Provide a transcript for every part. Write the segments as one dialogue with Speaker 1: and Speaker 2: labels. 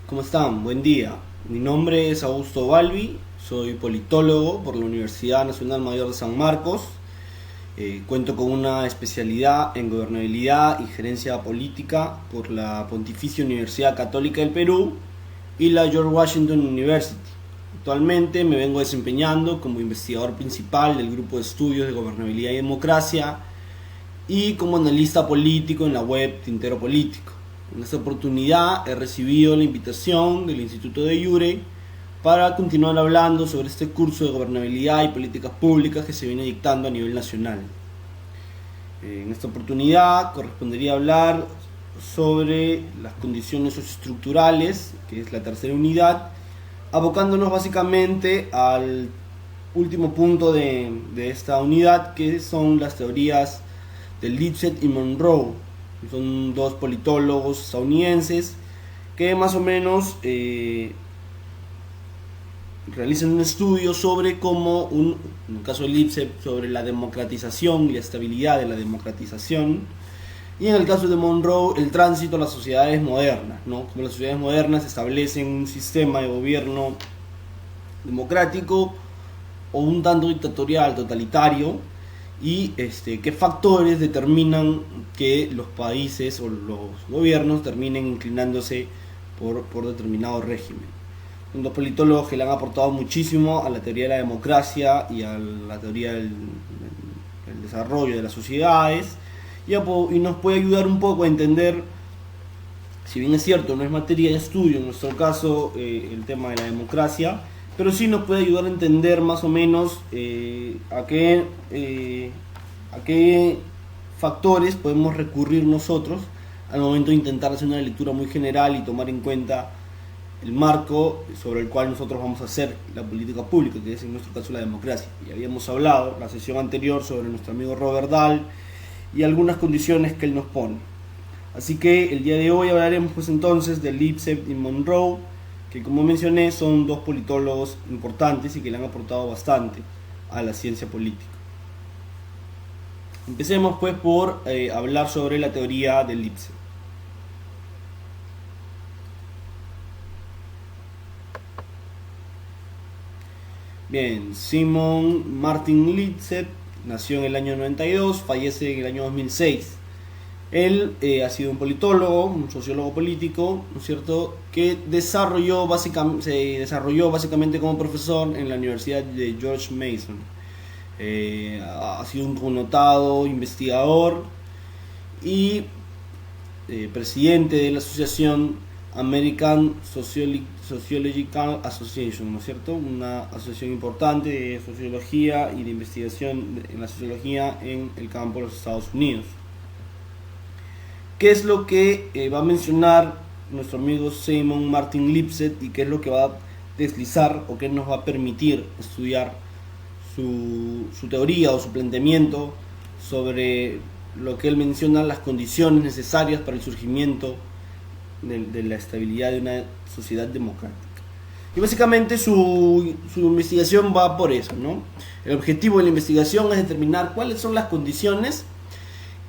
Speaker 1: ¿Cómo están? Buen día. Mi nombre es Augusto Balbi, soy politólogo por la Universidad Nacional Mayor de San Marcos. Cuento con una especialidad en gobernabilidad y gerencia política por la Pontificia Universidad Católica del Perú y la George Washington University. Actualmente me vengo desempeñando como investigador principal del grupo de estudios de gobernabilidad y democracia y como analista político en la web Tintero Político. En esta oportunidad he recibido la invitación del Instituto de Iure para continuar hablando sobre este curso de gobernabilidad y políticas públicas que se viene dictando a nivel nacional. En esta oportunidad correspondería hablar sobre las condiciones socioestructurales, que es la tercera unidad, abocándonos básicamente al último punto de esta unidad, que son las teorías de Lipset y Monroe. Son dos politólogos estadounidenses que más o menos realizan un estudio sobre cómo, en el caso de Lipset, sobre la democratización y la estabilidad de la democratización, y en el caso de Monroe, el tránsito a las sociedades modernas, ¿no? Como las sociedades modernas establecen un sistema de gobierno democrático o un tanto dictatorial, totalitario, y qué factores determinan que los países o los gobiernos terminen inclinándose por determinado régimen. Son dos politólogos que le han aportado muchísimo a la teoría de la democracia y a la teoría del desarrollo de las sociedades, y nos puede ayudar un poco a entender, si bien es cierto, no es materia de estudio en nuestro caso el tema de la democracia, pero sí nos puede ayudar a entender más o menos a qué factores podemos recurrir nosotros al momento de intentar hacer una lectura muy general y tomar en cuenta el marco sobre el cual nosotros vamos a hacer la política pública, que es en nuestro caso la democracia. Y habíamos hablado en la sesión anterior sobre nuestro amigo Robert Dahl y algunas condiciones que él nos pone. Así que el día de hoy hablaremos pues entonces de Lipset y Monroe, que como mencioné son dos politólogos importantes y que le han aportado bastante a la ciencia política. Empecemos pues por hablar sobre la teoría de Lipset. Bien, Simon Martin Lipset nació en el año 92, fallece en el año 2006. Él ha sido un politólogo, un sociólogo político, ¿no es cierto?, que se desarrolló básicamente como profesor en la Universidad de George Mason. Ha sido un connotado investigador y presidente de la asociación American Sociological Association, ¿no es cierto?, una asociación importante de sociología y de investigación en la sociología en el campo de los Estados Unidos. ¿Qué es lo que va a mencionar nuestro amigo Simon Martin Lipset y qué es lo que va a deslizar o qué nos va a permitir estudiar su teoría o su planteamiento sobre lo que él menciona, las condiciones necesarias para el surgimiento de la estabilidad de una sociedad democrática? Y básicamente su investigación va por eso, ¿no? El objetivo de la investigación es determinar cuáles son las condiciones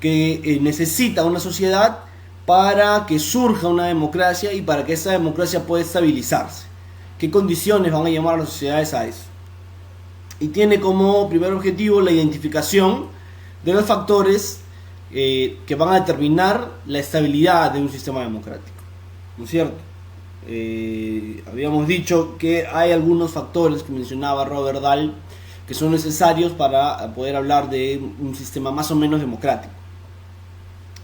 Speaker 1: que necesita una sociedad para que surja una democracia y para que esa democracia pueda estabilizarse. ¿Qué condiciones van a llamar a las sociedades a eso? Y tiene como primer objetivo la identificación de los factores que van a determinar la estabilidad de un sistema democrático, ¿no es cierto? Habíamos dicho que hay algunos factores que mencionaba Robert Dahl que son necesarios para poder hablar de un sistema más o menos democrático.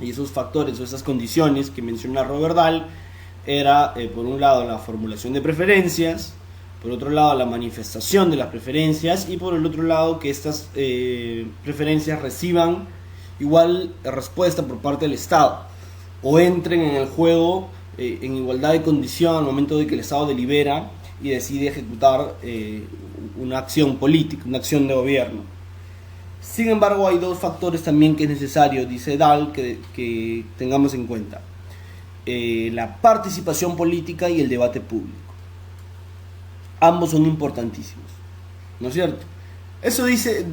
Speaker 1: Y esos factores o esas condiciones que menciona Robert Dahl era, por un lado, la formulación de preferencias, por otro lado, la manifestación de las preferencias, y por el otro lado, que estas preferencias reciban igual respuesta por parte del Estado, o entren en el juego en igualdad de condición al momento de que el Estado delibera y decide ejecutar una acción política, una acción de gobierno. Sin embargo, hay dos factores también que es necesario, dice Dahl, que tengamos en cuenta: la participación política y el debate público. Ambos son importantísimos, ¿no es cierto? Eso dice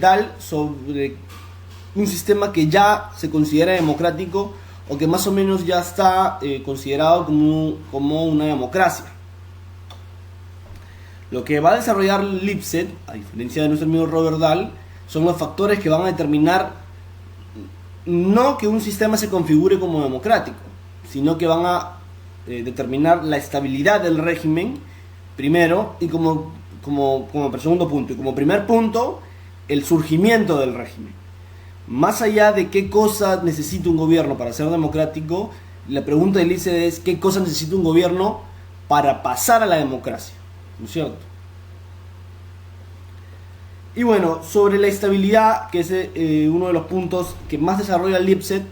Speaker 1: Dahl sobre un sistema que ya se considera democrático o que más o menos ya está considerado como una democracia. Lo que va a desarrollar Lipset, a diferencia de nuestro amigo Robert Dahl, son los factores que van a determinar no que un sistema se configure como democrático, sino que van a determinar la estabilidad del régimen primero, y como segundo punto, y como primer punto, el surgimiento del régimen. Más allá de qué cosa necesita un gobierno para ser democrático, la pregunta de Lipset es qué cosa necesita un gobierno para pasar a la democracia, ¿no es cierto? Y bueno, sobre la estabilidad, que es uno de los puntos que más desarrolla Lipset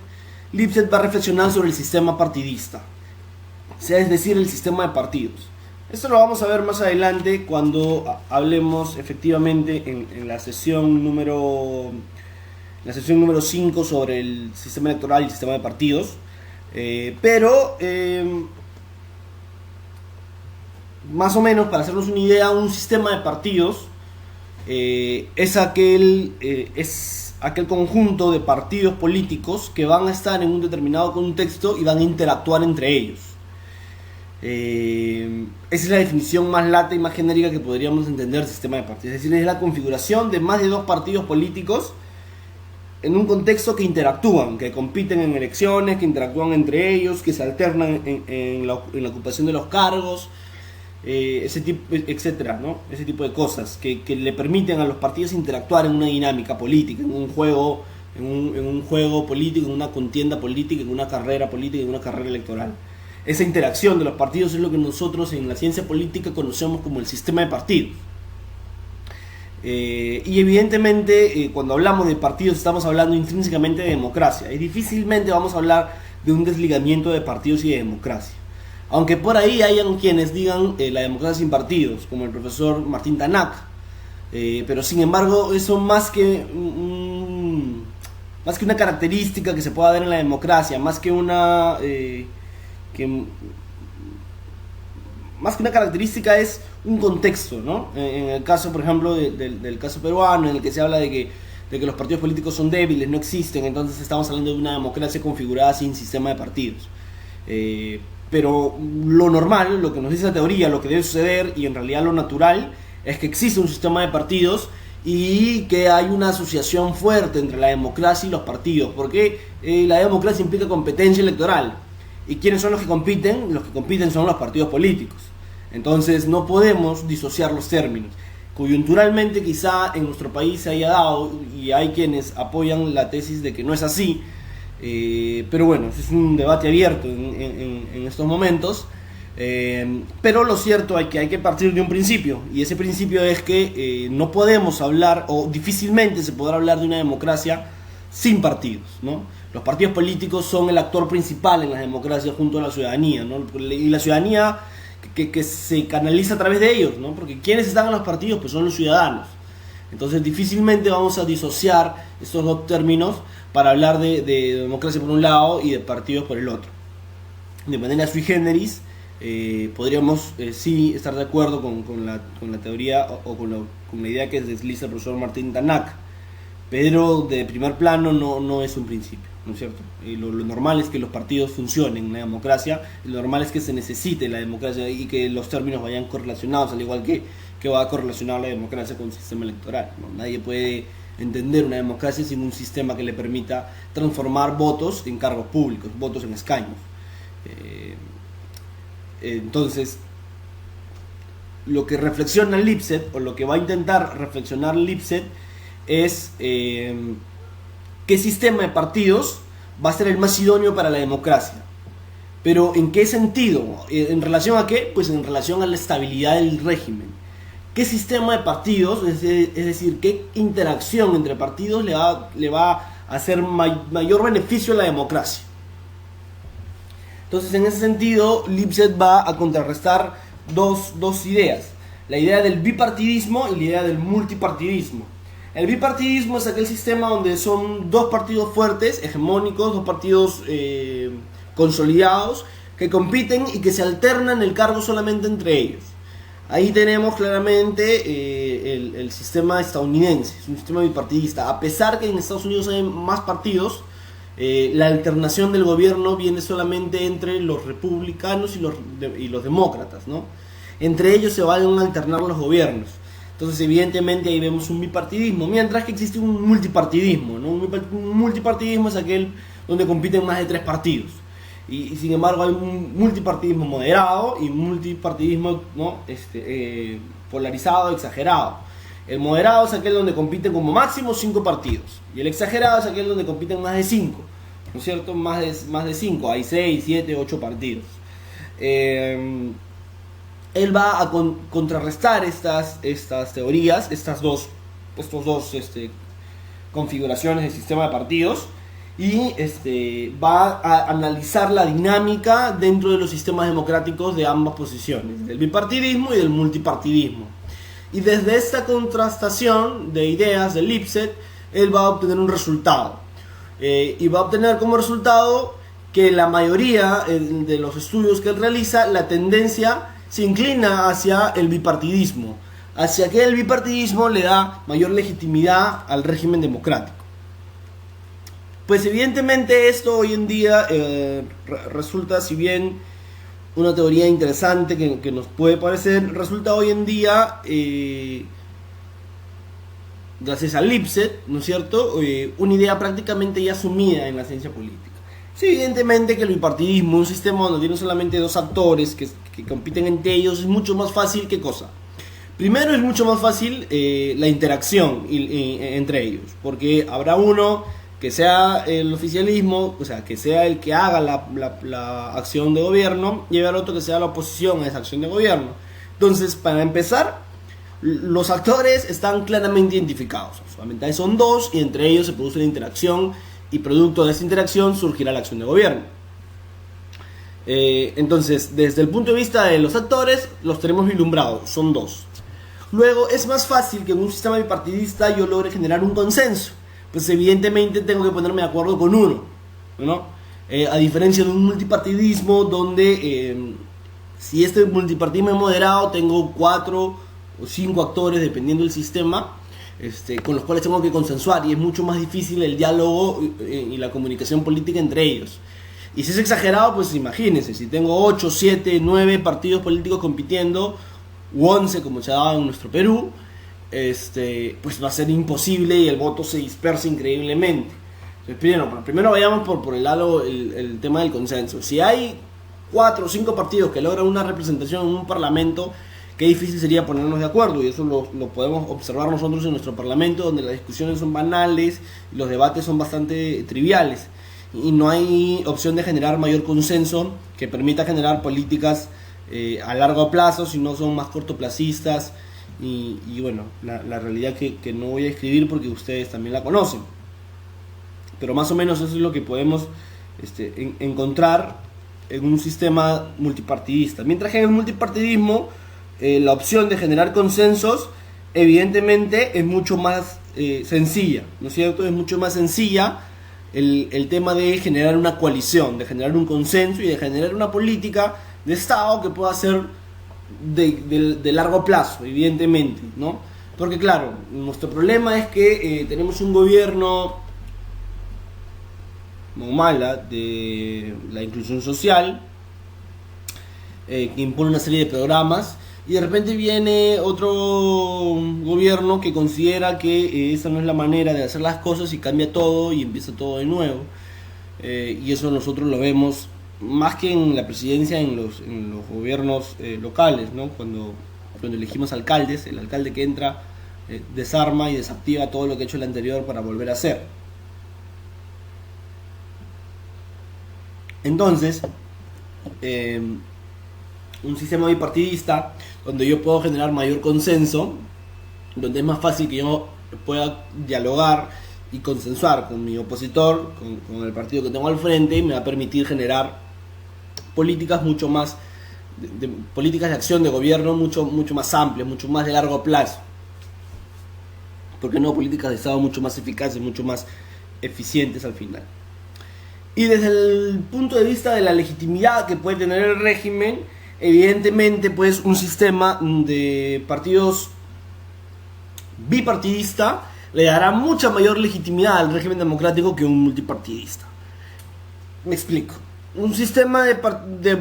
Speaker 1: va a reflexionar sobre el sistema partidista, o sea, es decir, el sistema de partidos. Esto lo vamos a ver más adelante cuando hablemos efectivamente en la sesión número 5 sobre el sistema electoral y el sistema de partidos. Más o menos, para hacernos una idea, un sistema de partidos es aquel conjunto de partidos políticos que van a estar en un determinado contexto y van a interactuar entre ellos. Esa es la definición más lata y más genérica que podríamos entender del sistema de partidos. Es decir, es la configuración de más de dos partidos políticos en un contexto que interactúan, que compiten en elecciones, que interactúan entre ellos, que se alternan en la ocupación de los cargos, ese tipo, etcétera, ¿no? Ese tipo de cosas que le permiten a los partidos interactuar en una dinámica política, en un juego político, en una contienda política, en una carrera política, en una carrera electoral. Esa interacción de los partidos es lo que nosotros en la ciencia política conocemos como el sistema de partidos. Y evidentemente cuando hablamos de partidos estamos hablando intrínsecamente de democracia, y difícilmente vamos a hablar de un desligamiento de partidos y de democracia. Aunque por ahí hayan quienes digan la democracia sin partidos, como el profesor Martín Tanak, pero sin embargo eso más que una característica que se pueda ver en la democracia, más que una característica, es un contexto, ¿no? En el caso, por ejemplo, del caso peruano, en el que se habla de que los partidos políticos son débiles, no existen, entonces estamos hablando de una democracia configurada sin sistema de partidos. Pero lo normal, lo que nos dice la teoría, lo que debe suceder, y en realidad lo natural, es que existe un sistema de partidos y que hay una asociación fuerte entre la democracia y los partidos, porque la democracia implica competencia electoral. ¿Y quiénes son los que compiten? Los que compiten son los partidos políticos. Entonces no podemos disociar los términos. Coyunturalmente quizá en nuestro país se haya dado, y hay quienes apoyan la tesis de que no es así, pero bueno, es un debate abierto en estos momentos. Pero lo cierto es que hay que partir de un principio, y ese principio es que no podemos hablar, o difícilmente se podrá hablar de una democracia sin partidos, ¿no? Los partidos políticos son el actor principal en las democracias junto a la ciudadanía, ¿no? Y la ciudadanía que se canaliza a través de ellos, ¿no? Porque quienes están en los partidos pues son los ciudadanos. Entonces difícilmente vamos a disociar estos dos términos para hablar de democracia por un lado y de partidos por el otro. De manera sui generis, podríamos sí estar de acuerdo con la teoría o con la idea que desliza el profesor Martín Tanak, pero de primer plano no es un principio, ¿no es cierto? Y lo normal es que los partidos funcionen en la democracia, y lo normal es que se necesite la democracia y que los términos vayan correlacionados, al igual que va a correlacionar la democracia con el sistema electoral, ¿no? Nadie puede entender una democracia sin un sistema que le permita transformar votos en cargos públicos, votos en escaños. Entonces, lo que reflexiona Lipset, o lo que va a intentar reflexionar Lipset, es qué sistema de partidos va a ser el más idóneo para la democracia. Pero ¿en qué sentido? ¿En relación a qué? Pues en relación a la estabilidad del régimen. ¿Qué sistema de partidos, es decir, qué interacción entre partidos le va a hacer mayor beneficio a la democracia? Entonces, en ese sentido, Lipset va a contrarrestar dos ideas: la idea del bipartidismo y la idea del multipartidismo. El bipartidismo es aquel sistema donde son dos partidos fuertes, hegemónicos, dos partidos consolidados, que compiten y que se alternan el cargo solamente entre ellos. Ahí tenemos claramente el sistema estadounidense, es un sistema bipartidista. A pesar que en Estados Unidos hay más partidos, La alternación del gobierno viene solamente entre los republicanos y los demócratas, ¿no? Entre ellos se van a alternar los gobiernos. Entonces, evidentemente, ahí vemos un bipartidismo, mientras que existe un multipartidismo, ¿no? Un multipartidismo es aquel donde compiten más de 3 partidos. Y sin embargo, hay un multipartidismo moderado y un multipartidismo, ¿no? Polarizado, exagerado. El moderado es aquel donde compiten como máximo 5 partidos. Y el exagerado es aquel donde compiten más de 5. ¿No es cierto? Más de 5. Hay 6, 7, 8 partidos. Él va a contrarrestar estas teorías, estos dos configuraciones del sistema de partidos, y va a analizar la dinámica dentro de los sistemas democráticos de ambas posiciones, del bipartidismo y del multipartidismo. Y desde esta contrastación de ideas de Lipset, él va a obtener un resultado. Y va a obtener como resultado que la mayoría de los estudios que él realiza, la tendencia se inclina hacia el bipartidismo, hacia que el bipartidismo le da mayor legitimidad al régimen democrático. Pues evidentemente esto hoy en día resulta, si bien una teoría interesante que nos puede parecer, resulta hoy en día, gracias a Lipset, ¿no es cierto?, una idea prácticamente ya asumida en la ciencia política. Es evidentemente que el bipartidismo, un sistema donde tiene solamente 2 actores que compiten entre ellos, es mucho más fácil. ¿Qué cosa? Primero, es mucho más fácil la interacción entre ellos, porque habrá uno que sea el oficialismo, o sea, que sea el que haga la acción de gobierno, y habrá otro que sea la oposición a esa acción de gobierno. Entonces, para empezar, los actores están claramente identificados. Solamente son 2 y entre ellos se produce la interacción, y producto de esa interacción surgirá la acción de gobierno. Entonces, desde el punto de vista de los actores, los tenemos vislumbrados, son 2. Luego, es más fácil que en un sistema bipartidista yo logre generar un consenso. Pues evidentemente tengo que ponerme de acuerdo con uno, ¿no? A diferencia de un multipartidismo donde si este multipartidismo es moderado, tengo 4 o 5 actores, dependiendo del sistema, con los cuales tengo que consensuar, y es mucho más difícil el diálogo y la comunicación política entre ellos. Y si es exagerado, pues imagínense, si tengo 8, 7, 9 partidos políticos compitiendo, u 11 como se ha dado en nuestro Perú, pues va a ser imposible y el voto se dispersa increíblemente. Entonces, primero vayamos por el lado, el tema del consenso. Si hay 4 o 5 partidos que logran una representación en un parlamento, qué difícil sería ponernos de acuerdo, y eso lo podemos observar nosotros en nuestro parlamento, donde las discusiones son banales y los debates son bastante triviales, y no hay opción de generar mayor consenso que permita generar políticas a largo plazo, si no son más cortoplacistas. Y bueno, la realidad que no voy a escribir porque ustedes también la conocen, pero más o menos eso es lo que podemos encontrar en un sistema multipartidista. Mientras que en el multipartidismo la opción de generar consensos evidentemente es mucho más sencilla, ¿no es cierto? Es mucho más sencilla el tema de generar una coalición, de generar un consenso y de generar una política de Estado que pueda ser de largo plazo, evidentemente, ¿no? Porque claro, nuestro problema es que tenemos un gobierno mala de la inclusión social, que impone una serie de programas, y de repente viene otro gobierno que considera que esa no es la manera de hacer las cosas y cambia todo y empieza todo de nuevo. Y eso nosotros lo vemos más que en la presidencia, en los gobiernos locales, ¿no? Cuando elegimos alcaldes, el alcalde que entra desarma y desactiva todo lo que ha hecho el anterior para volver a hacer. Entonces, un sistema bipartidista donde yo puedo generar mayor consenso, donde es más fácil que yo pueda dialogar y consensuar con mi opositor, con el partido que tengo al frente, y me va a permitir generar políticas mucho más políticas de acción de gobierno mucho más amplias, mucho más de largo plazo, porque no, políticas de Estado mucho más eficaces, mucho más eficientes al final. Y desde el punto de vista de la legitimidad que puede tener el régimen, evidentemente pues un sistema de partidos bipartidista le dará mucha mayor legitimidad al régimen democrático que un multipartidista. Me explico. Un sistema de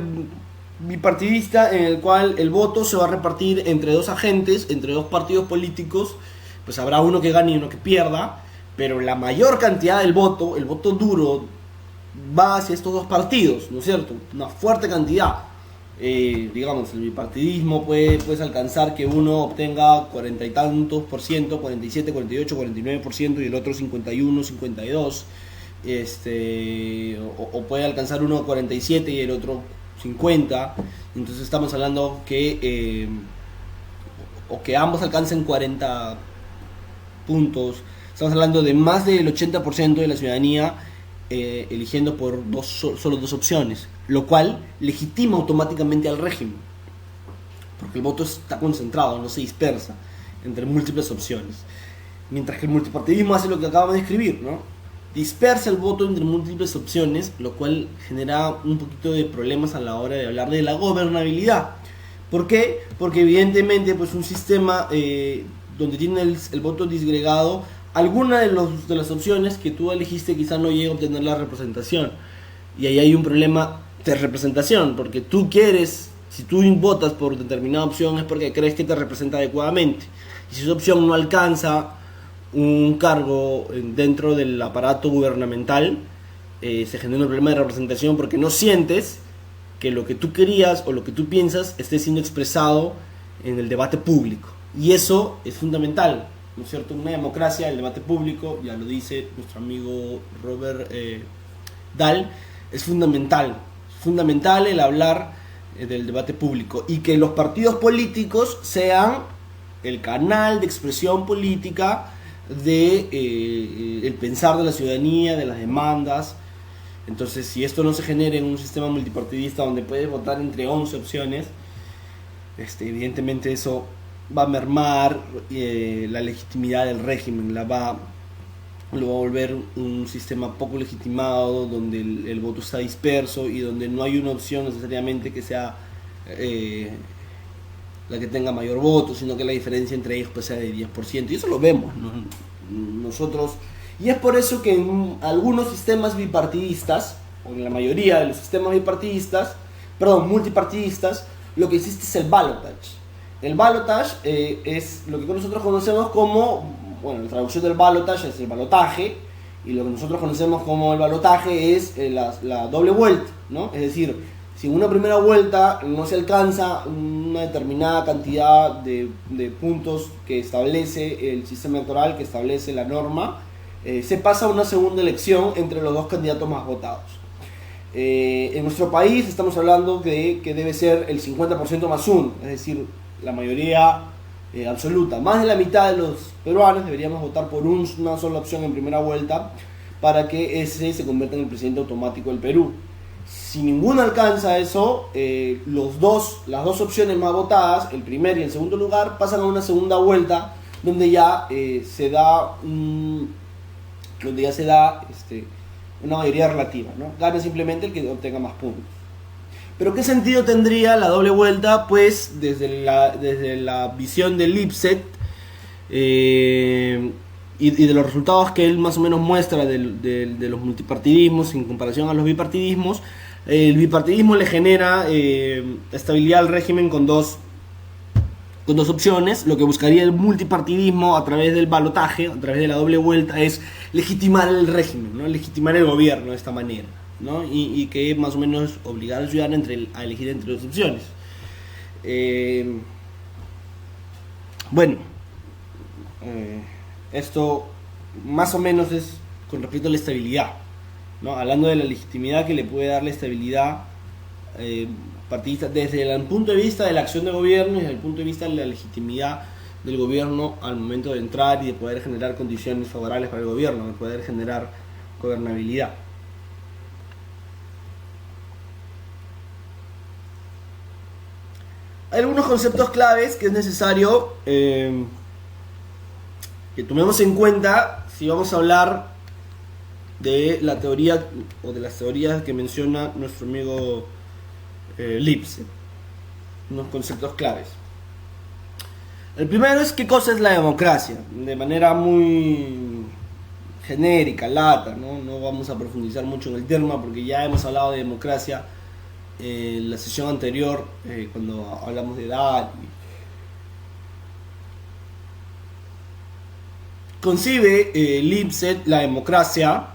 Speaker 1: bipartidista en el cual el voto se va a repartir entre dos agentes, entre dos partidos políticos, pues habrá uno que gane y uno que pierda, pero la mayor cantidad del voto, el voto duro, va hacia estos dos partidos, ¿no es cierto? Una fuerte cantidad. Digamos, el bipartidismo puedes alcanzar que uno obtenga 40 y tantos por ciento, 47, 48, 49% y el otro 51, 52. O puede alcanzar uno 47 y el otro 50. Entonces estamos hablando que o que ambos alcancen 40 puntos. Estamos hablando de más del 80% de la ciudadanía eligiendo por solo dos opciones, lo cual legitima automáticamente al régimen, porque el voto está concentrado, no se dispersa entre múltiples opciones. Mientras que el multipartidismo hace lo que acabamos de escribir, ¿no? Dispersa el voto entre múltiples opciones, lo cual genera un poquito de problemas a la hora de hablar de la gobernabilidad. ¿Por qué? Porque evidentemente pues un sistema donde tiene el voto disgregado, alguna de las opciones que tú elegiste quizá no llega a obtener la representación. Y ahí hay un problema de representación, porque tú quieres, si tú votas por determinada opción es porque crees que te representa adecuadamente. Y si esa opción no alcanza un cargo dentro del aparato gubernamental, se genera un problema de representación porque no sientes que lo que tú querías o lo que tú piensas esté siendo expresado en el debate público. Y eso es fundamental, ¿no es cierto? Una democracia, el debate público, ya lo dice nuestro amigo Robert Dahl, es fundamental el hablar del debate público y que los partidos políticos sean el canal de expresión política de el pensar de la ciudadanía, de las demandas. Entonces, si esto no se genera en un sistema multipartidista donde puedes votar entre 11 opciones, evidentemente eso va a mermar la legitimidad del régimen, lo va a volver un sistema poco legitimado, donde el voto está disperso y donde no hay una opción necesariamente que sea la que tenga mayor voto, sino que la diferencia entre ellos pues sea de 10%, y eso lo vemos, ¿no? Nosotros, y es por eso que en algunos sistemas bipartidistas, o en la mayoría de los sistemas multipartidistas, lo que existe es el ballotage. El ballotage es lo que nosotros conocemos como, bueno, la traducción del ballotage es el balotaje, y lo que nosotros conocemos como el balotaje es la doble vuelta, ¿no? Es decir, si en una primera vuelta no se alcanza una determinada cantidad de puntos que establece el sistema electoral, que establece la norma, se pasa a una segunda elección entre los dos candidatos más votados. En nuestro país estamos hablando de que debe ser el 50% más uno, es decir, la mayoría absoluta. Más de la mitad de los peruanos deberíamos votar por una sola opción en primera vuelta para que ese se convierta en el presidente automático del Perú. Si ninguno alcanza eso, las dos opciones más votadas, el primer y el segundo lugar, pasan a una segunda vuelta donde ya se da una mayoría relativa, ¿no? Gana simplemente el que obtenga más puntos. Pero ¿qué sentido tendría la doble vuelta? Pues desde la visión del Lipset y de los resultados que él más o menos muestra de los multipartidismos en comparación a los bipartidismos, el bipartidismo le genera estabilidad al régimen con dos opciones. Lo que buscaría el multipartidismo a través del balotaje, a través de la doble vuelta, es legitimar el régimen, ¿no? Legitimar el gobierno de esta manera, ¿no? Y que más o menos obligar al ciudadano a elegir entre dos opciones. Esto más o menos es con respecto a la estabilidad, ¿no? Hablando de la legitimidad que le puede dar la estabilidad partidista desde el punto de vista de la acción de gobierno y desde el punto de vista de la legitimidad del gobierno al momento de entrar y de poder generar condiciones favorables para el gobierno, de poder generar gobernabilidad. Hay algunos conceptos claves que es necesario que tomemos en cuenta si vamos a hablar de la teoría o de las teorías que menciona nuestro amigo Lipset. Unos conceptos claves. El primero es qué cosa es la democracia, de manera muy genérica, lata, ¿no? No vamos a profundizar mucho en el tema porque ya hemos hablado de democracia en la sesión anterior, cuando hablamos de edad. Concibe Lipset la democracia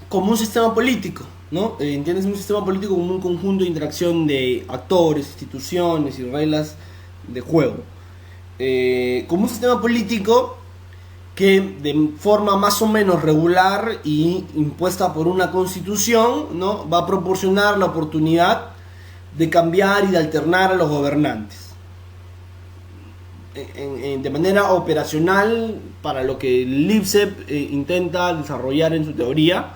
Speaker 1: como un sistema político, ¿no? Entiendes un sistema político como un conjunto de interacción de actores, instituciones y reglas de juego. Como un sistema político que de forma más o menos regular y impuesta por una constitución, ¿no? Va a proporcionar la oportunidad de cambiar y de alternar a los gobernantes. De manera operacional, para lo que Lipset intenta desarrollar en su teoría,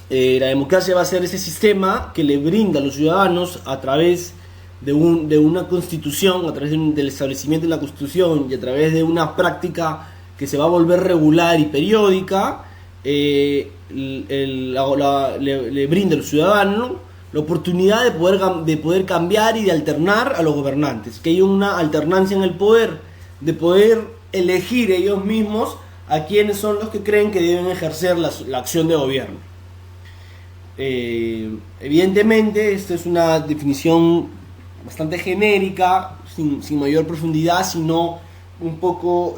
Speaker 1: la democracia va a ser ese sistema que le brinda a los ciudadanos a través de una constitución, a través del establecimiento de la constitución y a través de una práctica que se va a volver regular y periódica, le brinda al ciudadano la oportunidad de poder cambiar y de alternar a los gobernantes, que haya una alternancia en el poder, de poder elegir ellos mismos a quienes son los que creen que deben ejercer la acción de gobierno. Evidentemente, esta es una definición bastante genérica, sin mayor profundidad, sino un poco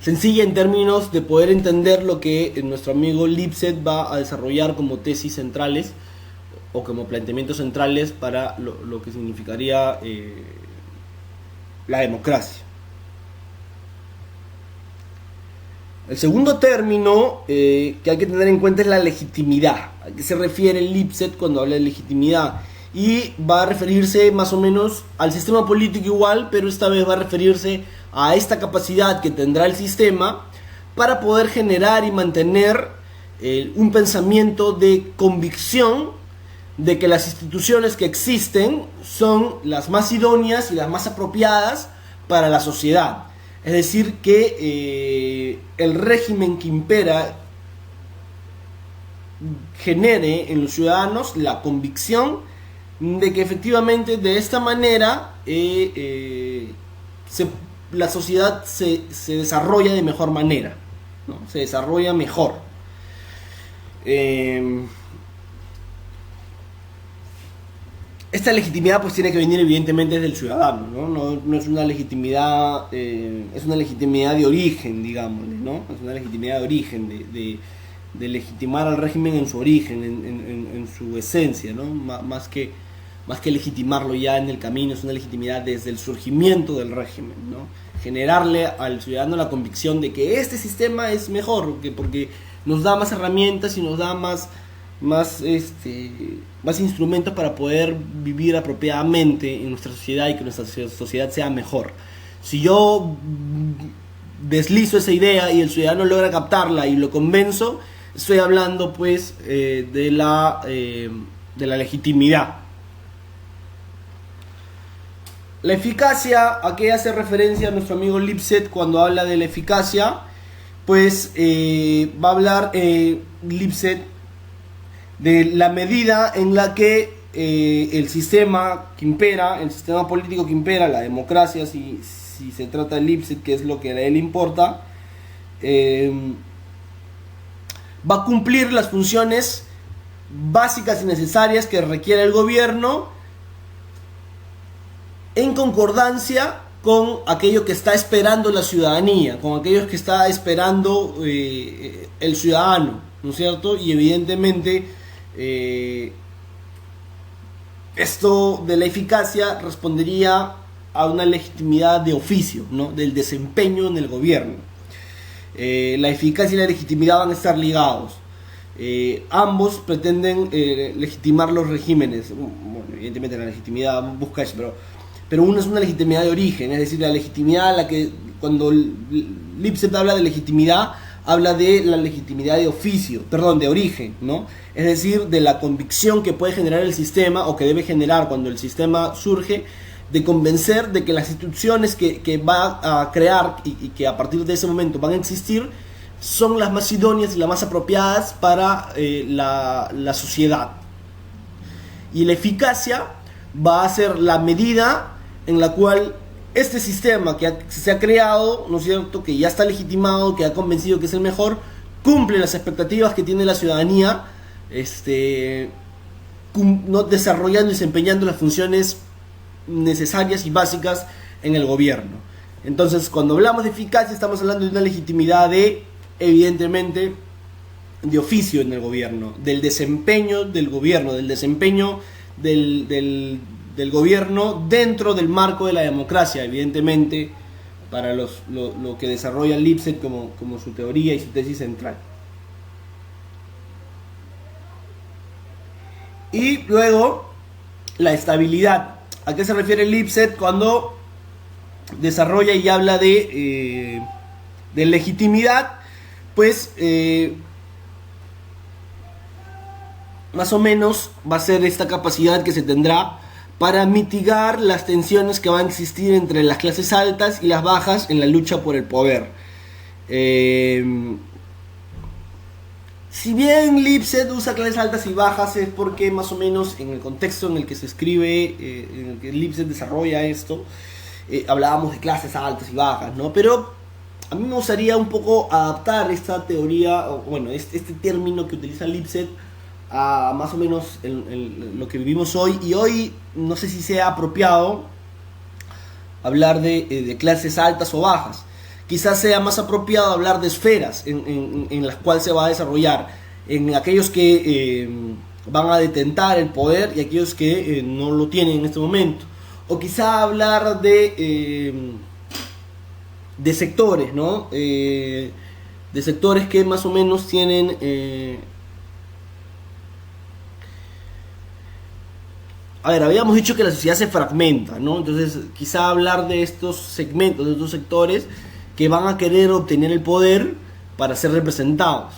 Speaker 1: sencilla en términos de poder entender lo que nuestro amigo Lipset va a desarrollar como tesis centrales o como planteamientos centrales para lo que significaría la democracia. El segundo término que hay que tener en cuenta es la legitimidad. ¿A qué se refiere Lipset cuando habla de legitimidad? Y va a referirse más o menos al sistema político igual, pero esta vez va a referirse a esta capacidad que tendrá el sistema para poder generar y mantener un pensamiento de convicción de que las instituciones que existen son las más idóneas y las más apropiadas para la sociedad. Es decir, que el régimen que impera genere en los ciudadanos la convicción de que efectivamente de esta manera la sociedad se desarrolla de mejor manera, ¿no? Se desarrolla mejor. Esta legitimidad pues tiene que venir evidentemente desde el ciudadano, ¿no? No es una legitimidad, es una legitimidad de origen, digámosle, ¿no? Es una legitimidad de origen, de legitimar al régimen en su origen, en su esencia, ¿no? Más que legitimarlo ya en el camino, es una legitimidad desde el surgimiento del régimen, ¿no? Generarle al ciudadano la convicción de que este sistema es mejor, porque nos da más herramientas y nos da más instrumentos para poder vivir apropiadamente en nuestra sociedad y que nuestra sociedad sea mejor. Si yo deslizo esa idea y el ciudadano logra captarla y lo convenzo, estoy hablando pues de la legitimidad. La eficacia, ¿a qué hace referencia nuestro amigo Lipset cuando habla de la eficacia? Pues va a hablar Lipset de la medida en la que el sistema que impera, el sistema político que impera, la democracia, si se trata de Lipset, que es lo que a él importa, va a cumplir las funciones básicas y necesarias que requiere el gobierno en concordancia con aquello que está esperando la ciudadanía, con aquellos que está esperando el ciudadano, ¿no es cierto? Y evidentemente esto de la eficacia respondería a una legitimidad de oficio, ¿no? Del desempeño en el gobierno. La eficacia y la legitimidad van a estar ligados. Ambos pretenden legitimar los regímenes. Bueno, evidentemente la legitimidad busca eso, pero uno es una legitimidad de origen, es decir, la legitimidad a la que cuando Lipset habla de legitimidad, habla de la legitimidad de oficio, de origen, ¿no? Es decir, de la convicción que puede generar el sistema o que debe generar cuando el sistema surge, de convencer de que las instituciones que va a crear y que a partir de ese momento van a existir son las más idóneas y las más apropiadas para la sociedad. Y la eficacia va a ser la medida en la cual este sistema que se ha creado, ¿no es cierto?, que ya está legitimado, que ha convencido que es el mejor, cumple las expectativas que tiene la ciudadanía, no desarrollando y desempeñando las funciones necesarias y básicas en el gobierno. Entonces, cuando hablamos de eficacia, estamos hablando de una legitimidad evidentemente, de oficio en el gobierno, del desempeño del gobierno, del desempeño del gobierno dentro del marco de la democracia, evidentemente, para lo que desarrolla Lipset como su teoría y su tesis central. Y luego, la estabilidad. ¿A qué se refiere Lipset cuando desarrolla y habla de legitimidad? Pues más o menos va a ser esta capacidad que se tendrá para mitigar las tensiones que van a existir entre las clases altas y las bajas en la lucha por el poder. Si bien Lipset usa clases altas y bajas, es porque más o menos en el contexto en el que se escribe, en el que Lipset desarrolla esto, hablábamos de clases altas y bajas, ¿no? Pero a mí me gustaría un poco adaptar esta teoría, o bueno, este término que utiliza Lipset a más o menos lo que vivimos hoy. Y hoy no sé si sea apropiado hablar de clases altas o bajas. Quizás sea más apropiado hablar de esferas en las cuales se va a desarrollar, en aquellos que van a detentar el poder y aquellos que no lo tienen en este momento. O quizá hablar de sectores, ¿no? De sectores que más o menos tienen habíamos dicho que la sociedad se fragmenta, ¿no? Entonces quizá hablar de estos segmentos, de estos sectores que van a querer obtener el poder para ser representados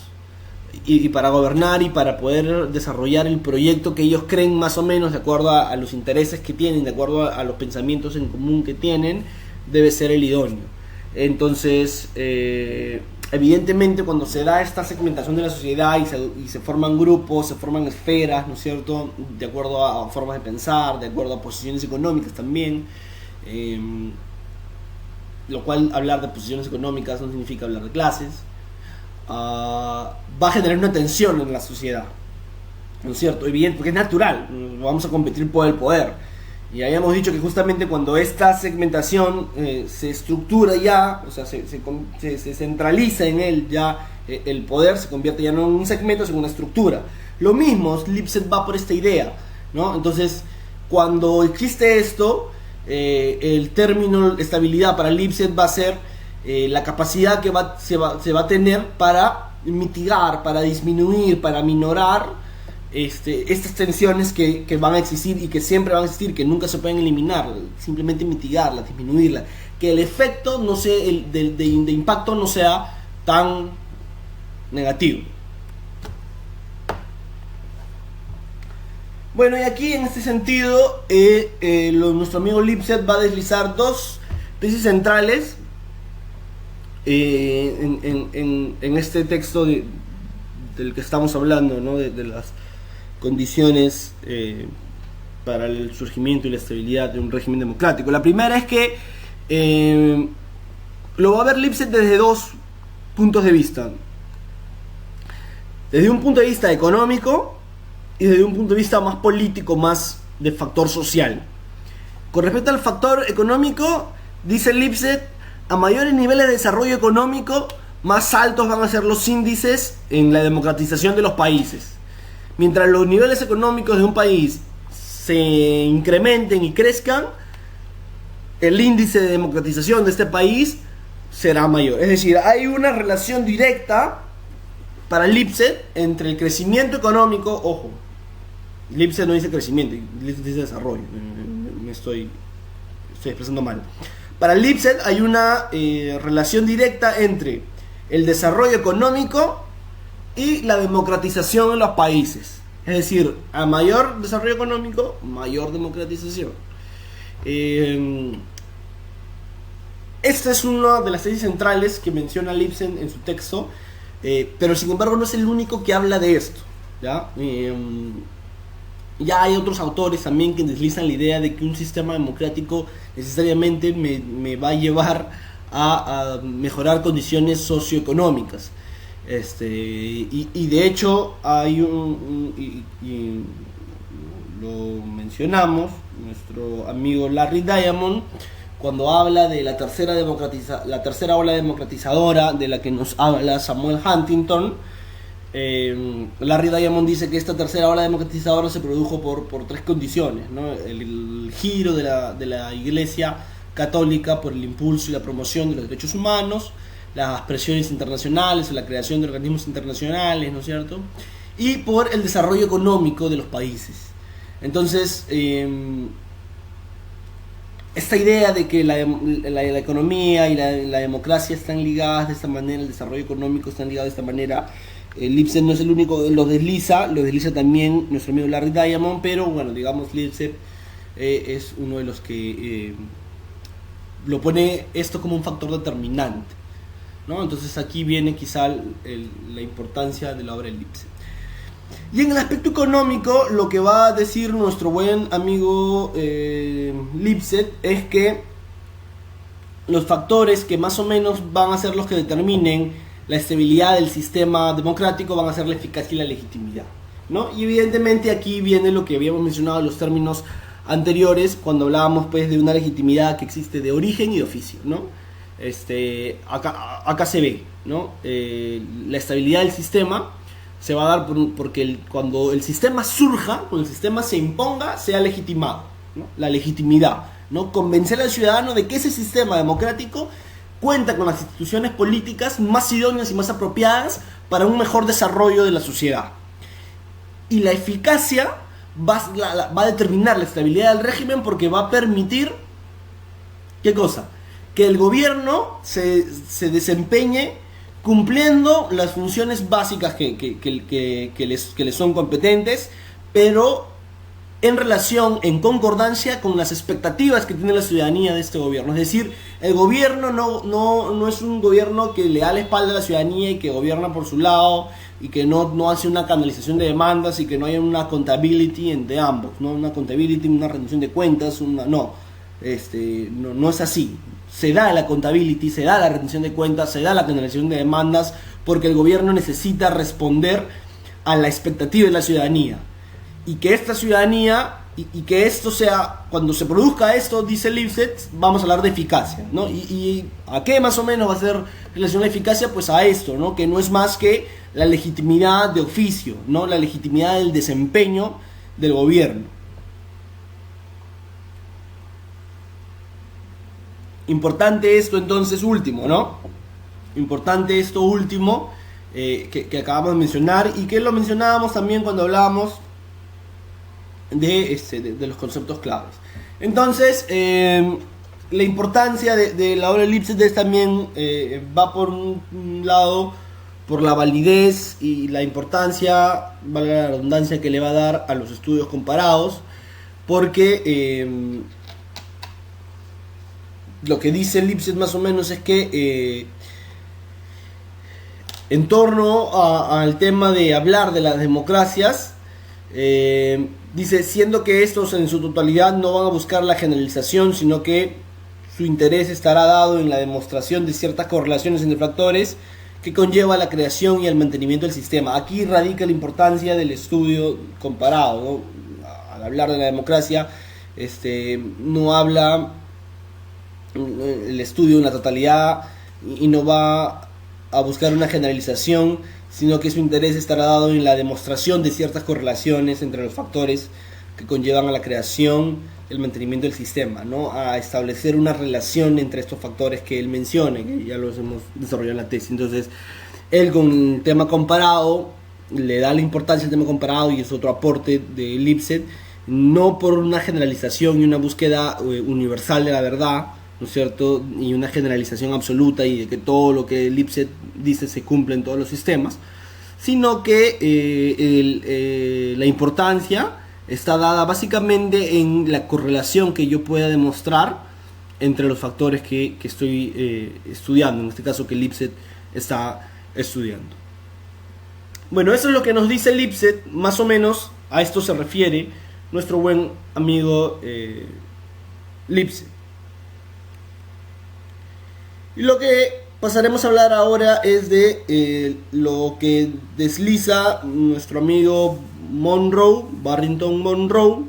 Speaker 1: y para gobernar y para poder desarrollar el proyecto que ellos creen más o menos de acuerdo a los intereses que tienen, de acuerdo a los pensamientos en común que tienen, debe ser el idóneo. Entonces, evidentemente cuando se da esta segmentación de la sociedad y se forman grupos, se forman esferas, ¿no es cierto?, de acuerdo a formas de pensar, de acuerdo a posiciones económicas también, lo cual hablar de posiciones económicas no significa hablar de clases, va a generar una tensión en la sociedad, ¿no es cierto? Evidente, porque es natural, vamos a competir por el poder. Y habíamos dicho que justamente cuando esta segmentación se estructura ya, o sea, se centraliza en él ya, el poder se convierte ya no en un segmento, sino en una estructura. Lo mismo, Lipset va por esta idea, ¿no? Entonces, cuando existe esto, el término estabilidad para Lipset va a ser la capacidad que se va a tener para mitigar, para disminuir, para minorar estas tensiones que van a existir y que siempre van a existir, que nunca se pueden eliminar, simplemente mitigarlas, disminuirlas, que el efecto no sea, de impacto no sea tan negativo. Bueno, y aquí en este sentido nuestro amigo Lipset va a deslizar dos tesis centrales en este texto del que estamos hablando, ¿no? de las condiciones para el surgimiento y la estabilidad de un régimen democrático. La primera es que lo va a ver Lipset desde dos puntos de vista. Desde un punto de vista económico y desde un punto de vista más político, más de factor social. Con respecto al factor económico, dice Lipset, a mayores niveles de desarrollo económico, más altos van a ser los índices en la democratización de los países. Mientras los niveles económicos de un país se incrementen y crezcan, el índice de democratización de este país será mayor. Es decir, hay una relación directa para Lipset entre el crecimiento económico, ojo, Lipset no dice crecimiento, Lipset dice desarrollo, me estoy expresando mal. Para Lipset hay una relación directa entre el desarrollo económico y la democratización en los países. Es decir, a mayor desarrollo económico, mayor democratización. Esta es una de las tesis centrales que menciona Lipset en su texto, pero sin embargo no es el único que habla de esto, ¿ya? Ya hay otros autores también que deslizan la idea de que un sistema democrático necesariamente me va a llevar a mejorar condiciones socioeconómicas. Y de hecho hay y lo mencionamos, nuestro amigo Larry Diamond, cuando habla de la tercera ola democratizadora de la que nos habla Samuel Huntington. Larry Diamond dice que esta tercera ola democratizadora se produjo por tres condiciones, ¿no? El giro de la Iglesia católica por el impulso y la promoción de los derechos humanos, las presiones internacionales o la creación de organismos internacionales, ¿no es cierto? Y por el desarrollo económico de los países. Entonces, esta idea de que la economía y la democracia están ligadas de esta manera, el desarrollo económico están ligados de esta manera, Lipset no es el único que lo desliza también nuestro amigo Larry Diamond, pero bueno, digamos Lipset es uno de los que lo pone esto como un factor determinante, ¿no? Entonces aquí viene quizá la importancia de la obra de Lipset. Y en el aspecto económico, lo que va a decir nuestro buen amigo Lipset es que los factores que más o menos van a ser los que determinen la estabilidad del sistema democrático van a ser la eficacia y la legitimidad, ¿no? Y evidentemente aquí viene lo que habíamos mencionado en los términos anteriores cuando hablábamos pues de una legitimidad que existe de origen y de oficio, ¿no? Acá se ve, ¿no? La estabilidad del sistema se va a dar porque cuando el sistema surja, cuando el sistema se imponga, sea legitimado, ¿no? La legitimidad, ¿no? Convencer al ciudadano de que ese sistema democrático cuenta con las instituciones políticas más idóneas y más apropiadas para un mejor desarrollo de la sociedad. Y la eficacia va a determinar la estabilidad del régimen porque va a permitir, ¿qué cosa? Que el gobierno se desempeñe cumpliendo las funciones básicas que les son competentes, pero en relación, en concordancia con las expectativas que tiene la ciudadanía de este gobierno. Es decir, el gobierno no es un gobierno que le da la espalda a la ciudadanía y que gobierna por su lado y que no hace una canalización de demandas y que no haya una accountability entre ambos, ¿no? Una accountability, una rendición de cuentas, no es así. Se da la accountability, se da la rendición de cuentas, se da la canalización de demandas porque el gobierno necesita responder a la expectativa de la ciudadanía. Y que esta ciudadanía, y que esto sea, cuando se produzca esto, dice Lipset, vamos a hablar de eficacia, ¿no? ¿Y a qué más o menos va a ser relación a eficacia? Pues a esto, ¿no? Que no es más que la legitimidad de oficio, ¿no? La legitimidad del desempeño del gobierno. Importante esto entonces último, ¿no? Importante esto último que acabamos de mencionar y que lo mencionábamos también cuando hablábamos de los conceptos claves. Entonces, la importancia de la obra de Lipset es también va por un lado por la validez y la importancia, vale la redundancia, que le va a dar a los estudios comparados, porque lo que dice Lipset más o menos es que en torno al tema de hablar de las democracias, dice, siendo que estos en su totalidad no van a buscar la generalización, sino que su interés estará dado en la demostración de ciertas correlaciones entre factores que conlleva la creación y el mantenimiento del sistema. Aquí radica la importancia del estudio comparado, ¿no? Al hablar de la democracia, no habla el estudio en la totalidad y no va a buscar una generalización, sino que su interés estará dado en la demostración de ciertas correlaciones entre los factores que conllevan a la creación, el mantenimiento del sistema, ¿no? A establecer una relación entre estos factores que él menciona, que ya los hemos desarrollado en la tesis. Entonces, él con el tema comparado le da la importancia al tema comparado y es otro aporte de Lipset, no por una generalización y una búsqueda universal de la verdad, ¿no es cierto? Y una generalización absoluta y de que todo lo que Lipset dice se cumple en todos los sistemas, sino que la importancia está dada básicamente en la correlación que yo pueda demostrar entre los factores que estoy estudiando, en este caso que Lipset está estudiando. Bueno, eso es lo que nos dice Lipset, más o menos a esto se refiere nuestro buen amigo Lipset. Y lo que pasaremos a hablar ahora es de lo que desliza nuestro amigo Monroe, Barrington Monroe,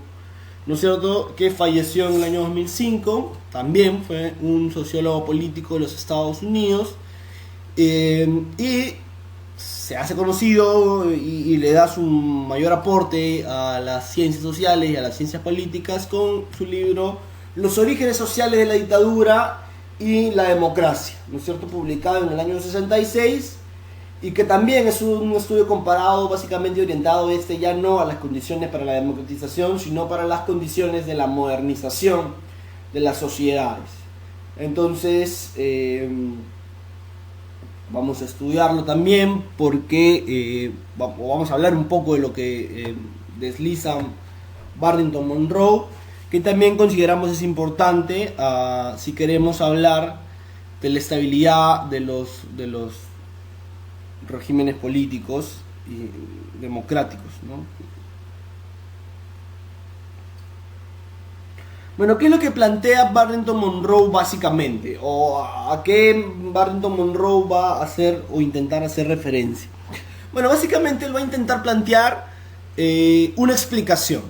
Speaker 1: ¿no es cierto?, que falleció en el año 2005, también fue un sociólogo político de los Estados Unidos, y se hace conocido y le da su mayor aporte a las ciencias sociales y a las ciencias políticas con su libro Los orígenes sociales de la dictadura y la democracia, ¿no es cierto?, publicado en el año 66, y que también es un estudio comparado, básicamente orientado ya no a las condiciones para la democratización, sino para las condiciones de la modernización de las sociedades. Entonces, vamos a estudiarlo también porque vamos a hablar un poco de lo que desliza Barrington Monroe, que también consideramos es importante si queremos hablar de la estabilidad de los regímenes políticos y democráticos, ¿no? Bueno, ¿qué es lo que plantea Barrington Monroe básicamente? ¿O a qué Barrington Monroe va a hacer o intentar hacer referencia? Bueno, básicamente él va a intentar plantear una explicación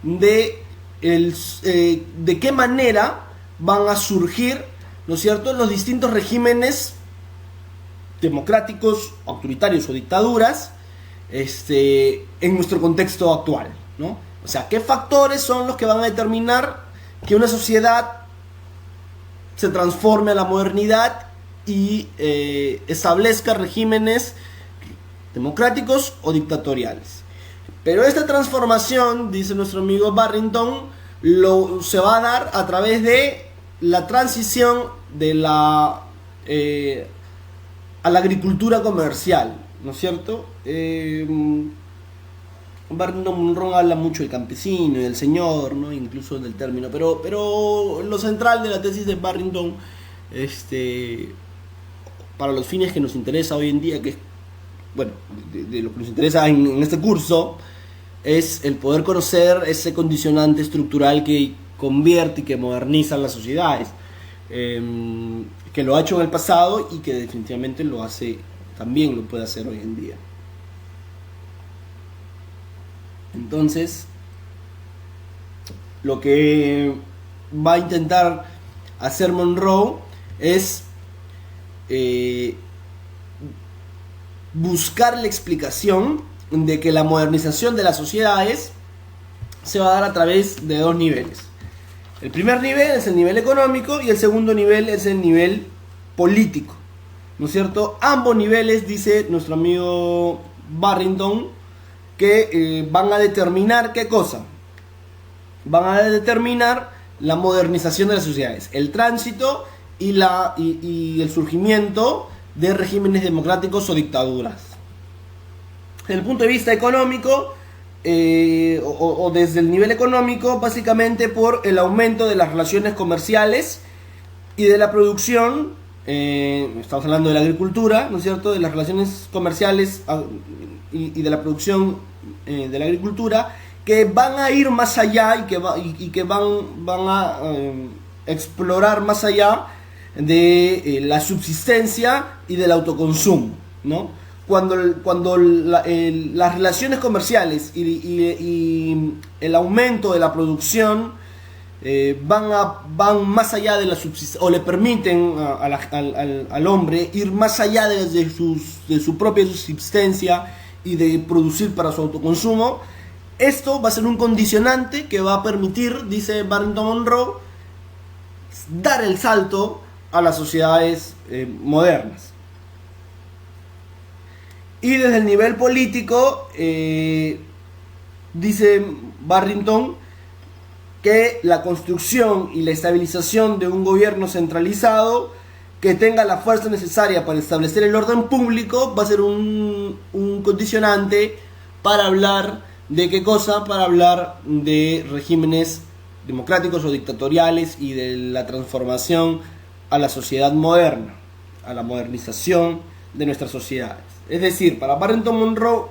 Speaker 1: de qué manera van a surgir, ¿no es cierto?, los distintos regímenes democráticos, autoritarios o dictaduras en nuestro contexto actual, ¿no? O sea, ¿qué factores son los que van a determinar que una sociedad se transforme a la modernidad y establezca regímenes democráticos o dictatoriales? Pero esta transformación, dice nuestro amigo Barrington, se va a dar a través de la transición de a la agricultura comercial, ¿no es cierto? Barrington Monroe habla mucho del campesino y del señor, ¿no?, incluso del término, pero lo central de la tesis de Barrington, para los fines que nos interesa hoy en día, que es, bueno, de lo que nos interesa en este curso, es el poder conocer ese condicionante estructural que convierte y que moderniza las sociedades, que lo ha hecho en el pasado y que definitivamente lo puede hacer hoy en día. Entonces, lo que va a intentar hacer Monroe es buscar la explicación de que la modernización de las sociedades se va a dar a través de dos niveles. El primer nivel es el nivel económico y el segundo nivel es el nivel político, ¿no es cierto? Ambos niveles, dice nuestro amigo Barrington, que van a determinar ¿qué cosa? Van a determinar la modernización de las sociedades, el tránsito y el surgimiento de regímenes democráticos o dictaduras. Desde el punto de vista económico, o desde el nivel económico, básicamente por el aumento de las relaciones comerciales y de la producción, estamos hablando de la agricultura, ¿no es cierto?, de las relaciones comerciales y de la producción de la agricultura, que van a ir más allá y que van a explorar más allá de la subsistencia y del autoconsumo, ¿no? Cuando las relaciones comerciales y el aumento de la producción van más allá de la subsistencia, o le permiten al hombre ir más allá de su propia subsistencia y de producir para su autoconsumo, esto va a ser un condicionante que va a permitir, dice Barrington Monroe, dar el salto a las sociedades modernas. Y desde el nivel político, dice Barrington, que la construcción y la estabilización de un gobierno centralizado que tenga la fuerza necesaria para establecer el orden público va a ser un condicionante para hablar de ¿qué cosa? Para hablar de regímenes democráticos o dictatoriales y de la transformación a la sociedad moderna, a la modernización de nuestras sociedades. Es decir, para Barrington Monroe,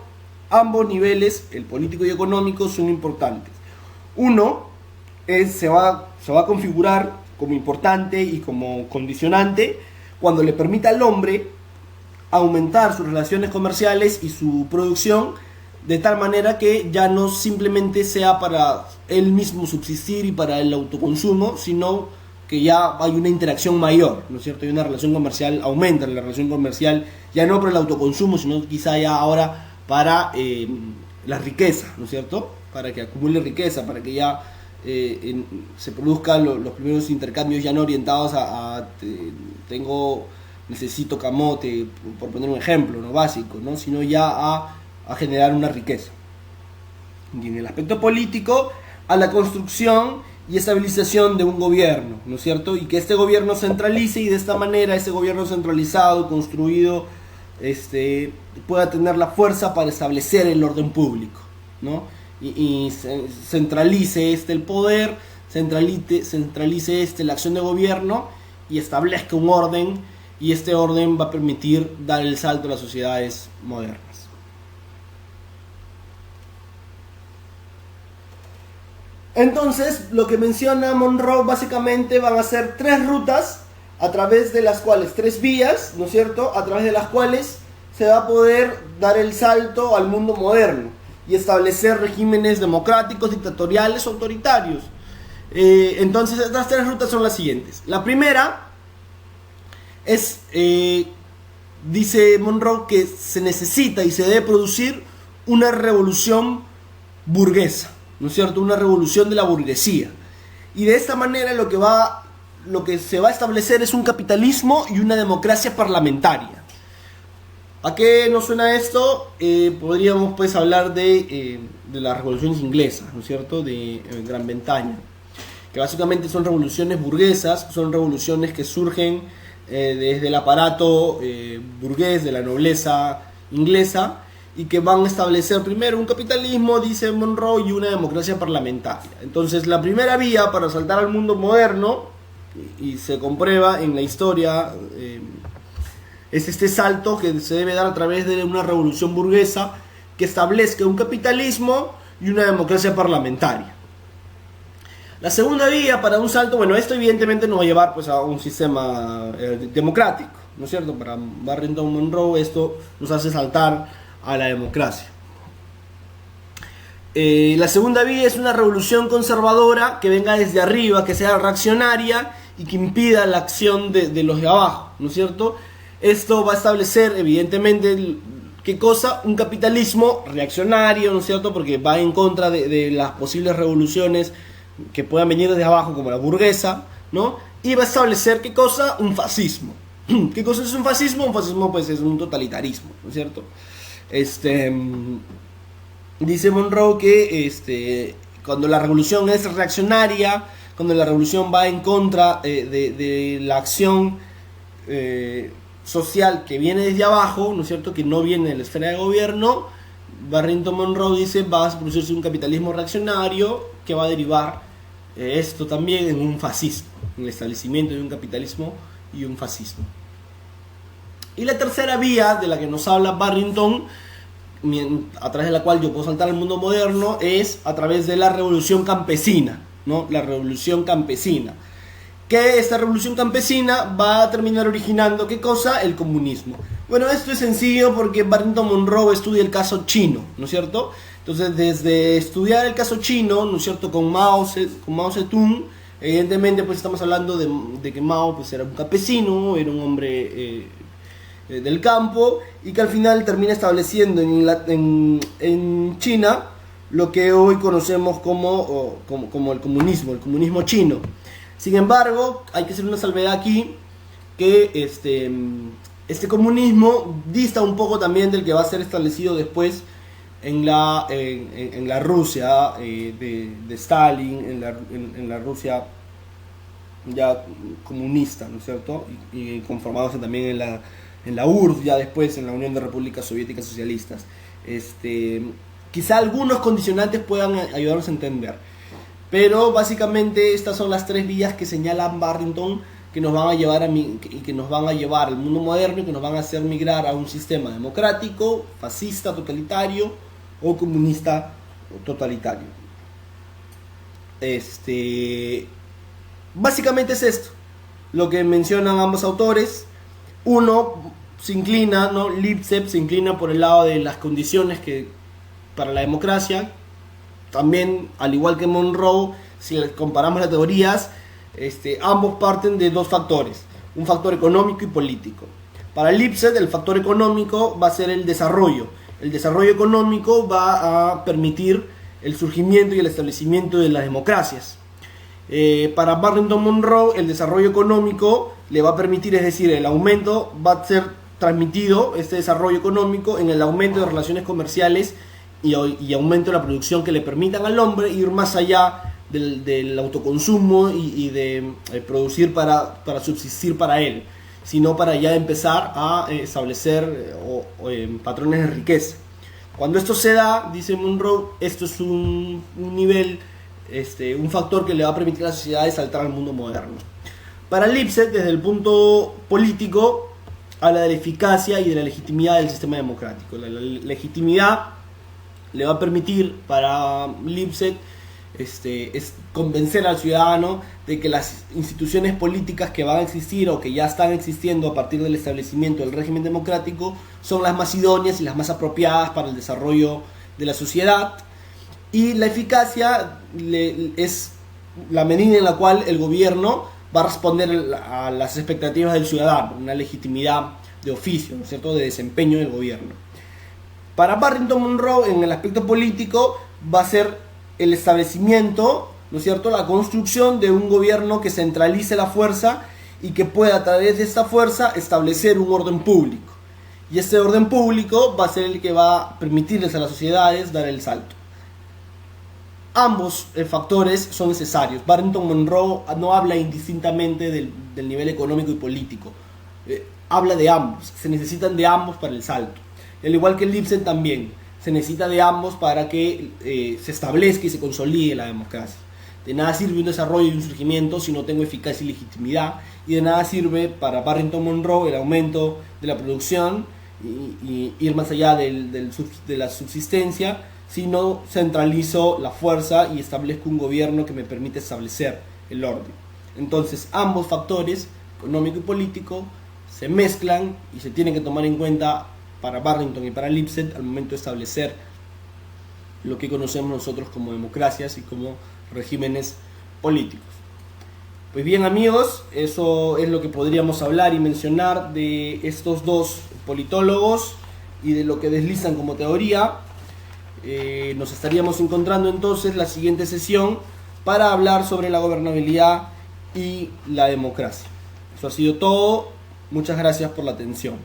Speaker 1: Ambos niveles, el político y económico, son importantes. Uno se va a configurar como importante y como condicionante cuando le permita al hombre aumentar sus relaciones comerciales y su producción de tal manera que ya no simplemente sea para él mismo subsistir y para el autoconsumo, sino que ya hay una interacción mayor, ¿no es cierto? Hay una relación comercial, aumenta la relación comercial, ya no para el autoconsumo, sino quizá ya ahora para la riqueza, ¿no es cierto? Para que acumule riqueza, para que ya se produzcan los primeros intercambios ya no orientados necesito camote, por poner un ejemplo, ¿no? Básico, ¿no? Sino ya a generar una riqueza. Y en el aspecto político, a la construcción y estabilización de un gobierno, ¿no es cierto? Y que este gobierno centralice, y de esta manera ese gobierno centralizado, construido, pueda tener la fuerza para establecer el orden público, ¿no? Y centralice el poder, centralice la acción de gobierno y establezca un orden, y este orden va a permitir dar el salto a las sociedades modernas. Entonces, lo que menciona Monroe básicamente van a ser 3 rutas, a través de las cuales, 3 vías, ¿no es cierto?, a través de las cuales se va a poder dar el salto al mundo moderno y establecer regímenes democráticos, dictatoriales, autoritarios. Entonces, estas 3 rutas son las siguientes. La primera es, dice Monroe, que se necesita y se debe producir una revolución burguesa, ¿no es cierto? Una revolución de la burguesía. Y de esta manera lo que se va a establecer es un capitalismo y una democracia parlamentaria. ¿A qué nos suena esto? Podríamos pues hablar de las revoluciones inglesas, ¿no es cierto? De Gran Bretaña, que básicamente son revoluciones burguesas, son revoluciones que surgen desde el aparato burgués de la nobleza inglesa, y que van a establecer primero un capitalismo, dice Monroe, y una democracia parlamentaria. Entonces, la primera vía para saltar al mundo moderno, y se comprueba en la historia, es este salto que se debe dar a través de una revolución burguesa que establezca un capitalismo y una democracia parlamentaria. La segunda vía para un salto, bueno, esto evidentemente nos va a llevar pues a un sistema democrático, ¿no es cierto? Para Barrington Monroe esto nos hace saltar a la democracia. La segunda vía es una revolución conservadora que venga desde arriba, que sea reaccionaria y que impida la acción de los de abajo, ¿no es cierto? Esto va a establecer evidentemente, ¿qué cosa? Un capitalismo reaccionario, ¿no es cierto? Porque va en contra de las posibles revoluciones que puedan venir desde abajo, como la burguesa, ¿no? Y va a establecer, ¿qué cosa? Un fascismo. ¿Qué cosa es un fascismo? Un fascismo pues es un totalitarismo, ¿no es cierto? Dice Monroe que cuando la revolución es reaccionaria, cuando la revolución va en contra de la acción social que viene desde abajo, ¿no es cierto?, que no viene de la esfera de gobierno, Barrington Monroe dice va a producirse un capitalismo reaccionario que va a derivar esto también en un fascismo, en el establecimiento de un capitalismo y un fascismo. Y la tercera vía de la que nos habla Barrington, a través de la cual yo puedo saltar al mundo moderno, es a través de la revolución campesina, ¿no? La revolución campesina. Que esta revolución campesina va a terminar originando, ¿qué cosa? El comunismo. Bueno, esto es sencillo porque Barrington Monroe estudia el caso chino, ¿no es cierto? Entonces, desde estudiar el caso chino, ¿no es cierto?, con Mao Zedong, evidentemente pues estamos hablando de que Mao pues era un campesino, era un hombre del campo, y que al final termina estableciendo en China lo que hoy conocemos como el comunismo chino. Sin embargo, hay que hacer una salvedad aquí, que este comunismo dista un poco también del que va a ser establecido después en la Rusia de Stalin, en la Rusia ya comunista, ¿no es cierto? Y conformándose también en la URSS, ya después en la Unión de Repúblicas Soviéticas Socialistas. Quizá algunos condicionantes puedan ayudarnos a entender, pero básicamente estas son las 3 vías que señala Barrington, que nos van a llevar que nos van a llevar al mundo moderno y que nos van a hacer migrar a un sistema democrático, fascista, totalitario o comunista o totalitario. Básicamente es esto lo que mencionan ambos autores. Uno se inclina, ¿no? Lipset se inclina por el lado de las condiciones que para la democracia. También, al igual que Monroe, si comparamos las teorías, ambos parten de dos factores, un factor económico y político. Para Lipset, el factor económico va a ser el desarrollo. El desarrollo económico va a permitir el surgimiento y el establecimiento de las democracias. Para Barrington Monroe, el desarrollo económico le va a permitir, es decir, el aumento va a ser transmitido, este desarrollo económico, en el aumento de relaciones comerciales y aumento de la producción que le permitan al hombre ir más allá del autoconsumo y de producir para subsistir para él, sino para ya empezar a establecer patrones de riqueza. Cuando esto se da, dice Monroe, esto es un nivel, un factor que le va a permitir a la sociedad de saltar al mundo moderno. Para Lipset, desde el punto político, habla de la eficacia y de la legitimidad del sistema democrático. La legitimidad le va a permitir para Lipset es convencer al ciudadano de que las instituciones políticas que van a existir o que ya están existiendo a partir del establecimiento del régimen democrático son las más idóneas y las más apropiadas para el desarrollo de la sociedad. Y la eficacia es la medida en la cual el gobierno va a responder a las expectativas del ciudadano, una legitimidad de oficio, ¿no es cierto?, de desempeño del gobierno. Para Barrington Monroe, en el aspecto político, va a ser el establecimiento, ¿no es cierto?, la construcción de un gobierno que centralice la fuerza y que pueda a través de esta fuerza establecer un orden público. Y este orden público va a ser el que va a permitirles a las sociedades dar el salto. Ambos factores son necesarios. Barrington Monroe no habla indistintamente del nivel económico y político. Habla de ambos. Se necesitan de ambos para el salto. Al igual que Lipset también. Se necesita de ambos para que se establezca y se consolide la democracia. De nada sirve un desarrollo y un surgimiento si no tengo eficacia y legitimidad. Y de nada sirve para Barrington Monroe el aumento de la producción y ir más allá de la subsistencia, si no centralizo la fuerza y establezco un gobierno que me permite establecer el orden. Entonces ambos factores, económico y político, se mezclan y se tienen que tomar en cuenta para Barrington y para Lipset al momento de establecer lo que conocemos nosotros como democracias y como regímenes políticos. Pues bien, amigos, eso es lo que podríamos hablar y mencionar de estos dos politólogos y de lo que deslizan como teoría. Nos estaríamos encontrando entonces la siguiente sesión para hablar sobre la gobernabilidad y la democracia. Eso ha sido todo. Muchas gracias por la atención.